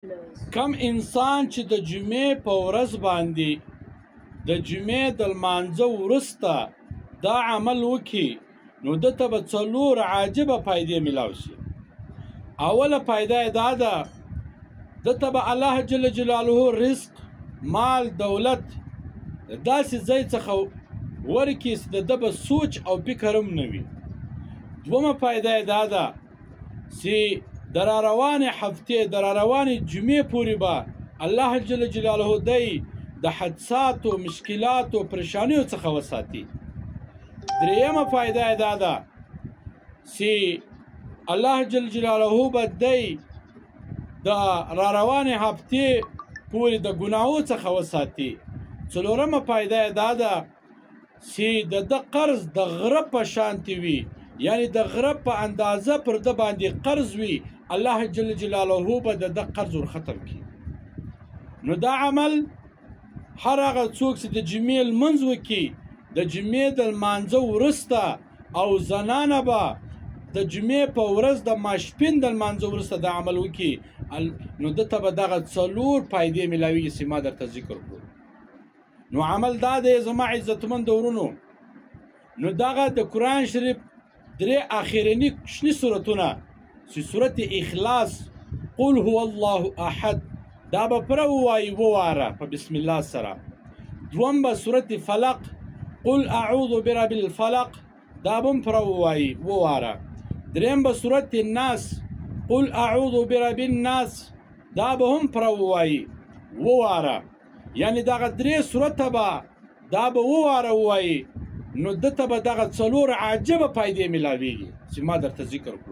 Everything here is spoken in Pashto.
کم انسان چې د جمعې په ورځ باندې د جمعې د لمانځه وروسته دا عمل وکړي نو ده ته به 4 عاجبه فایدې میلاو شي. اوله فایده یې دا ده ده ته به الله جل جلاله رزق، مال، دولت داسې ځای څخه ورکړي چې د ده به سوچ او فکر هم نه وي. دومه فایده یې دا ده چې د راروانې هفتې د راروانې جمعې پورې به الله جل جلاله دی د حادثاتو، مشکلاتو، پریشانیو څخه وساتي. درېیمه فایده یې دا ده چې الله جل جلاله به دی د راروانې هفتې پورې د ګناهو څخه وساتي. څلورمه فایده یې دا ده چې د ده قرض د غره په شانتې وي، یعنی د غره په اندازه پر ده باندې قرض وي، الله جل جلاله به د ده قرض ورختم کړي. نو دا عمل هر هغه څوک چې د جمعې لمونځ وکړي د جمعې د لمانځه وروسته، او زنانه به د جمعې په ورځ د ماسپښین د لمانځه وروسته دا عمل وکړي نو ده ته به دغه 4 فایدې میلاویږي چې ما درته ذکر کړو. نو عمل دا دی زما عزتمندو ورونو، نو دغه د قرآن شریف 3 اخرني کوچني سورتونه چې سورت اخلاص، قل هو الله احد، دا به پوره ووایي وواره په بسم الله سره. دوم به سورت فلق، قل اعوذ برب الفلق، دا به هم پوره ووایي وواره. دریم به سورت الناس، قل اعوذ برب الناس، دا به هم پوره ووایي وواره. یعنی دغه 3 سورته به دا به وواره ووایي نو ده ته به دغه 4 عجبه فایدې میلاویږي چې ما درته ذکر کړو.